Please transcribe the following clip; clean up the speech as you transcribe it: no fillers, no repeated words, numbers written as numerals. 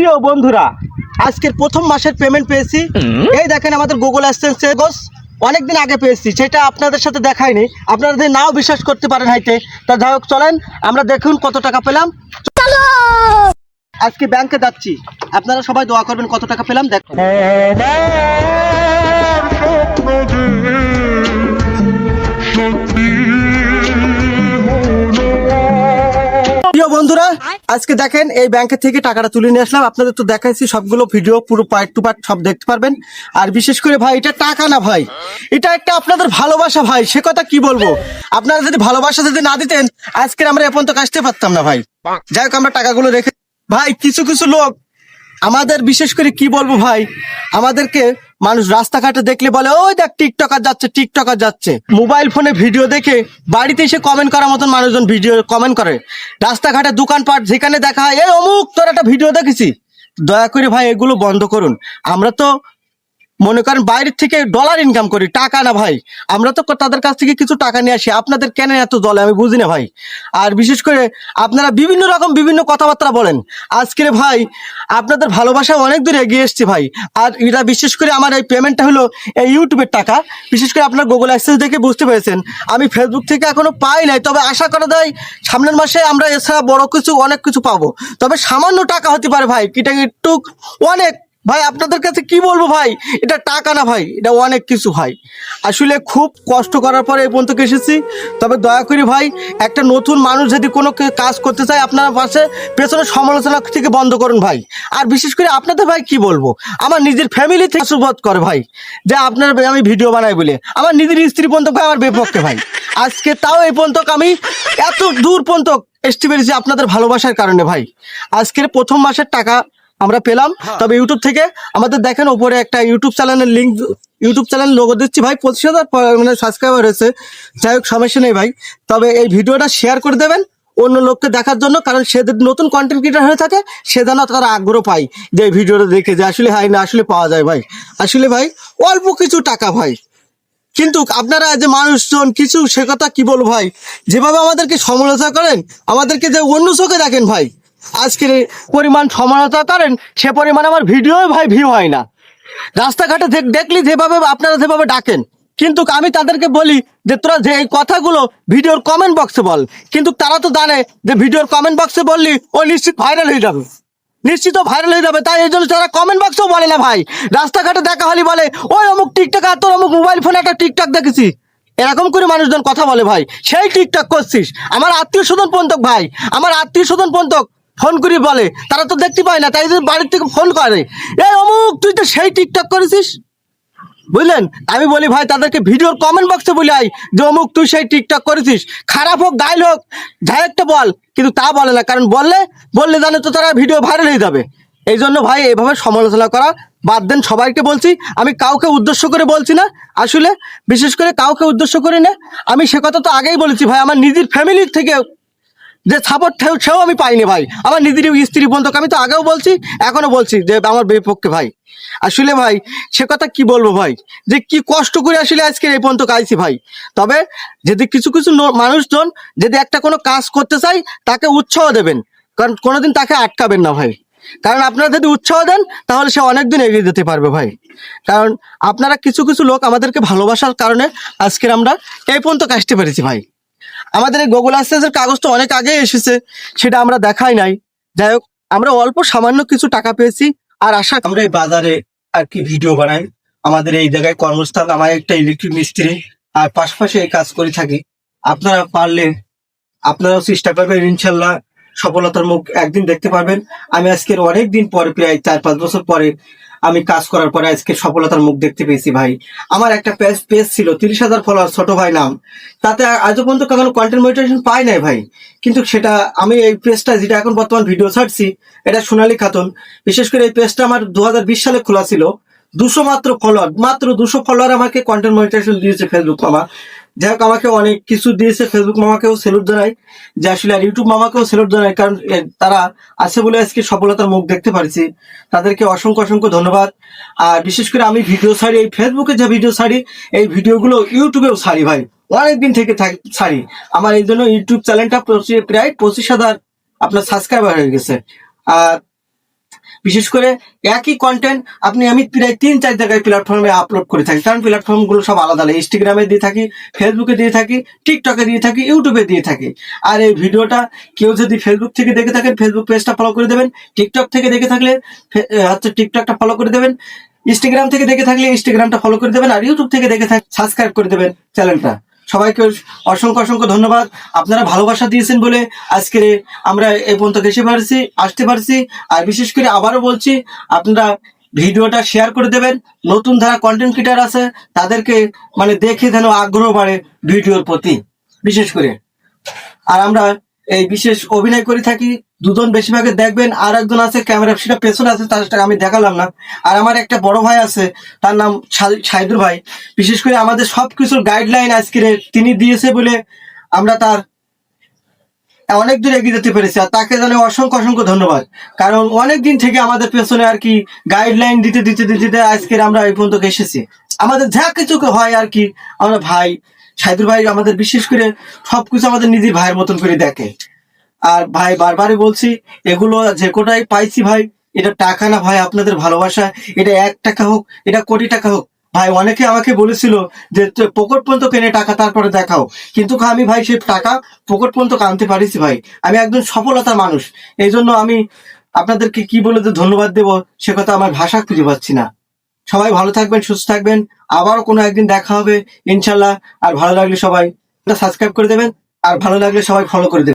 প্রিয় বন্ধুরা, আজকের প্রথম মাসের পেমেন্ট পেয়েছি। এই দেখেন আমাদের গুগল অ্যাডসেন্স অনেকদিন আগে পেয়েছি, সেটা আপনাদের সাথে দেখাইনি। আপনারা যদি নাও বিশ্বাস করতে পারেন হাইতে, তা যাই হোক চলেন আমরা দেখুন কত টাকা পেলাম। আজকে ব্যাংকে যাচ্ছি, আপনারা সবাই দোয়া করবেন কত টাকা পেলাম দেখুন। প্রিয় বন্ধুরা, আজকে দেখেন এই ব্যাংকের থেকে টাকাটা তুলে নিয়ে আসলাম। আপনাদের তো দেখাইছি সবগুলো ভিডিও, পুরো পার্ট টু পার্ট সব দেখতে পারবেন। আর বিশেষ করে ভাই, এটা টাকা না ভাই, এটা একটা আপনাদের ভালোবাসা ভাই। সে কথা কি বলবো, আপনারা যদি ভালোবাসা যদি না দিতেন আজকে আমরা এখন তো আসতে পারতাম না ভাই। যাই হোক, আমরা টাকাগুলো রেখে ভাই, কিছু কিছু লোক আমাদের, বিশেষ করে কি বলবো ভাই, আমাদেরকে মানুষ রাস্তাঘাটে দেখলে বলে ওই দেখ টিকটকার যাচ্ছে, টিকটকার যাচ্ছে। মোবাইল ফোনে ভিডিও দেখে বাড়িতে এসে কমেন্ট করার মতন মানুষজন ভিডিও কমেন্ট করে। রাস্তাঘাটে দোকানপাট যেখানে দেখা হয়, এই অমুক তোর একটা ভিডিও দেখেছি। দয়া করে ভাই এগুলো বন্ধ করুন। আমরা তো মনে করেন বাইরের থেকে ডলার ইনকাম করি, টাকা না ভাই। আমরা তো তাদের কাছ থেকে কিছু টাকা নিয়ে আসি, আপনাদের কেন এত দলে আমি বুঝি না ভাই। আর বিশেষ করে আপনারা বিভিন্ন রকম বিভিন্ন কথাবার্তা বলেন। আজকে ভাই আপনাদের ভালোবাসা অনেক দূর এগিয়ে এসছে ভাই। আর এটা বিশেষ করে আমার এই পেমেন্টটা হলো এই ইউটিউবের টাকা। বিশেষ করে আপনার গুগল অ্যাক্সেস দেখে বুঝতে পেরেছেন, আমি ফেসবুক থেকে এখনো পাই নাই। তবে আশা করা যায় সামনের মাসে আমরা এছাড়া বড় কিছু অনেক কিছু পাবো। তবে সামান্য টাকা হতে পারে ভাই, কিটা একটু অনেক ভাই। আপনাদের কাছে কি বলবো ভাই, এটা টাকা না ভাই, এটা অনেক কিছু ভাই। আসলে খুব কষ্ট করার পরে এই পর্যন্ত এসেছি। তবে দয়া করে ভাই, একটা নতুন মানুষ যদি কোনো কাজ করতে চায়, আপনার পাশে পেছনে সমালোচনা থেকে বন্ধ করুন ভাই। আর বিশেষ করে আপনাদের ভাই কি বলবো, আমার নিজের ফ্যামিলি থেকে সুবোধ করে ভাই যে আপনার আমি ভিডিও বানাই বলে। আমার নিজের স্ত্রী পর্যন্ত ভাই আমার বিপক্ষে ভাই। আজকে তাও এই পর্যন্ত আমি এত দূর পর্যন্ত আসতে পেরেছি আপনাদের ভালোবাসার কারণে ভাই। আজকের প্রথম মাসের টাকা আমরা পেলাম। তবে ইউটিউব থেকে আমাদের দেখেন উপরে একটা ইউটিউব চ্যানেলের লিঙ্ক, ইউটিউব চ্যানেল লোগো দিচ্ছি ভাই। 25,000 মানে সাবস্ক্রাইবার হয়েছে। যাই হোক, সমস্যা নেই ভাই। তবে এই ভিডিওটা শেয়ার করে দেবেন অন্য লোককে দেখার জন্য, কারণ সে যদি নতুন কন্টেন্ট ক্রিয়েটার হয়ে থাকে সে যেন তারা আগ্রহ পায় যে এই ভিডিওটা দেখে যে আসলে হয় না, আসলে পাওয়া যায় ভাই। আসলে ভাই অল্প কিছু টাকা ভাই, কিন্তু আপনারা যে মানুষজন কিছু, সে কথা কি বলবো ভাই, যেভাবে আমাদেরকে সমালোচনা করেন, আমাদেরকে যে অন্য চোখে দেখেন ভাই, আজকের পরিমাণ সমালোচনা করেন সে পরিমাণ আমার ভিডিও ভাই ভিউ হয় না। রাস্তাঘাটে দেখলি যেভাবে আপনারা যেভাবে ডাকেন, কিন্তু আমি তাদেরকে বলি যে তোরা যে এই কথাগুলো ভিডিওর কমেন্ট বক্সে বল। কিন্তু তারা তো জানে যে ভিডিওর কমেন্ট বক্সে বললি ও নিশ্চিত ভাইরাল হয়ে যাবে, নিশ্চিত ভাইরাল হয়ে যাবে। তাই এই জন্য তারা কমেন্ট বক্সেও বলে না ভাই, রাস্তাঘাটে দেখা হলে বলে ওই অমুক টিকটক, আর তোর অমুক মোবাইল ফোনে একটা টিকটক দেখেছি। এরকম করে মানুষজন কথা বলে ভাই, সেই টিকটক করছিস। আমার আত্মীয় স্বজন পর্যন্ত ভাই, আমার আত্মীয় স্বজন পর্যন্ত ফোন করি বলে, তারা তো দেখতে পায় না, তাই বাড়ির থেকে ফোন করে, এই অমুক তুই তো সেই টিকটক করেছিস, বুঝলেন। আমি বলি ভাই তাদেরকে ভিডিওর কমেন্ট বক্সে বলে আই যে অমুক তুই সেই টিকটক করেছিস, খারাপ হোক গাইল হোক যাই একটা বল। কিন্তু তা বলে না, কারণ বললে জানে তো তারা ভিডিও ভাইরাল হয়ে যাবে। এই জন্য ভাই এইভাবে সমালোচনা করা বাদ দেন। সবাইকে বলছি, আমি কাউকে উদ্দেশ্য করে বলছি না, আসলে বিশেষ করে কাউকে উদ্দেশ্য করি না। আমি সে কথা তো আগেই বলেছি ভাই, আমার নিজের ফ্যামিলির থেকে যে সাপোর্ট সেও আমি পাইনি ভাই। আমার নিজের স্ত্রী বন্ধুকে আমি তো আগেও বলছি, এখনো বলছি যে আমার বিপক্ষে ভাই। আসলে ভাই সে কথা কি বলবো ভাই, যে কি কষ্ট করে আসলে আজকে এই পর্যন্ত আইছি ভাই। তবে যদি কিছু কিছু মানুষজন যদি একটা কোনো কাজ করতে চাই, তাকে উৎসাহ দেবেন, কারণ কোনোদিন তাকে আটকাবেন না ভাই। কারণ আপনারা যদি উৎসাহ দেন তাহলে সে অনেকদিন এগিয়ে যেতে পারবে ভাই। কারণ আপনারা কিছু কিছু লোক আমাদেরকে ভালোবাসার কারণে আজকে আমরা এই পর্যন্ত আসতে পেরেছি ভাই। আমাদের এই গুগল অ্যাডসেন্সের কাগজ তো অনেক আগে এসেছে, সেটা আমরা দেখাই নাই। যাই হোক, আমরা অল্প সামান্য কিছু টাকা পেয়েছি। আর আশা আমরা এই বাজারে আর কি ভিডিও বানাই, আমাদের এই জায়গায় কর্মস্থল, আমার একটা ইলেকট্রিক মিস্ত্রি, আর পাশাপাশি এই কাজ করে থাকি। আপনারা পারলে আপনারাও চেষ্টা করবেন, ইনশাল্লাহ সফলতার মুখ একদিন দেখতে পারবেন। আমি আজকের অনেক দিন পরে, প্রায় 4-5 বছর পরে আমি কাজ করার পরে আজকে সফলতার মুখ দেখতে পেয়েছি ভাই। আমার একটা পেজ ছিল 30,000 ফলোয়ার, ছোট ভাই নাম, তাতে আজও পর্যন্ত কখনো কন্টেন্ট মনিটাইজেশন পাই নাই ভাই। কিন্তু সেটা আমি এই পেজটা যেটা এখন বর্তমান ভিডিও ছাড়ছি, এটা সোনালী খাতুন। বিশেষ করে এই পেজটা আমার 2020 সালে খোলা ছিল। 200 মাত্র ফলোয়ার, মাত্র 200 ফলোয়ার আমাকে কন্টেন্ট মনিটাইজেশন দিয়েছে ফেসবুক মামা। যাই হোক, আমাকে অনেক কিছু দিয়েছে ফেসবুক মামাকেও স্যালুট জানাই, যে আসলে আর ইউটিউব মামাকেও স্যালুট জানাই, কারণ তারা আছে বলে আজকে সফলতার মুখ দেখতে পারছি। তাদেরকে অসংখ্য অসংখ্য ধন্যবাদ। আর বিশেষ করে আমি ভিডিও ছাড়ি, এই ফেসবুকে যে ভিডিও ছাড়ি, এই ভিডিওগুলো ইউটিউবেও ছাড়ি ভাই, অনেকদিন থেকে ছাড়ি। আমার এই জন্য ইউটিউব চ্যানেলটা প্রায় 25,000 আপনার সাবস্ক্রাইবার হয়ে গেছে। আর বিশেষ করে একই কন্টেন্ট আমি প্রায় 3-4 জায়গায় প্ল্যাটফর্মে আপলোড করে থাকি, কারণ প্ল্যাটফর্ম গুলো সব আলাদা আলাদা। ইনস্টাগ্রামে দিয়ে থাকি, ফেসবুকে দিয়ে থাকি, টিকটকে দিয়ে থাকি, ইউটিউবে দিয়ে থাকি। আর এই ভিডিওটা কেউ যদি ফেসবুক থেকে দেখে থাকেন, ফেসবুক পেজটা ফলো করে দেবেন। টিকটক থেকে দেখে থাকলে টিকটকটা ফলো করে দেবেন। ইনস্টাগ্রাম থেকে দেখে থাকলে ইনস্টাগ্রামটা ফলো করে দেবেন। আর ইউটিউব থেকে দেখে থাকলে সাবস্ক্রাইব করে দেবেন চ্যানেলটা। সবাইকে অসংখ্য অসংখ্য ধন্যবাদ। আপনারা ভালোবাসা দিয়েছেন বলে আজকে আমরা এই পর্যন্ত আসতে পারছি। আর বিশেষ করে আবারও বলছি, আপনারা ভিডিওটা শেয়ার করে দেবেন। নতুন যারা কন্টেন্ট ক্রিয়েটার আছে তাদেরকে দেখে যেন আগ্রহ বাড়ে ভিডিওর প্রতি বিশেষ করে। আর আমরা এই বিশেষ অভিনয় করে থাকি, দুজন বেশিরভাগে দেখবেন। আর একজন আছে ক্যামেরা, সেটা পেছনে আছে, তার আমি দেখালাম না। আর আমার একটা বড় ভাই আছে, তার নাম সাইদুর ভাই। বিশেষ করে আমাদের সবকিছুর গাইডলাইন আজকে তিনি দিয়েছে বলে আমরা তার অনেক দূর এগিয়ে যেতে পেরেছি। আর তাকে জানাই অসংখ্য অসংখ্য ধন্যবাদ, কারণ অনেক দিন থেকে আমাদের পেছনে গাইডলাইন দিতে দিতে দিতে আজকে আমরা এই পর্যন্ত এসেছি। আমাদের যা কিছু হয় আমরা ভাই সাইদুর ভাই আমাদের বিশেষ করে সবকিছু আমাদের নিজের ভাইয়ের মতন করে দেখে। আর ভাই বারবারই বলছি, এগুলো যে কোটাই পাইছি ভাই, এটা টাকা না ভাই, আপনাদের ভালোবাসা। এটা 1 টাকা হোক, এটা কোটি টাকা হোক ভাই। অনেকে আমাকে বলেছিল যে পকেট পর্যন্ত কেনে টাকা, তারপরে দেখাও। কিন্তু আমি ভাই সেই টাকা পকেট পর্যন্ত আনতে পারিছি ভাই। আমি একজন সফলতার মানুষ। এই জন্য আমি আপনাদেরকে কি বলে যে ধন্যবাদ দেব, সে কথা আমার ভাষা খুঁজে পাচ্ছি না। সবাই ভালো থাকবেন, সুস্থ থাকবেন। আবারও কোনো একদিন দেখা হবে ইনশাল্লাহ। আর ভালো লাগলে সবাই সাবস্ক্রাইব করে দেবেন, আর ভালো লাগলে সবাই ফলো করে দেবেন।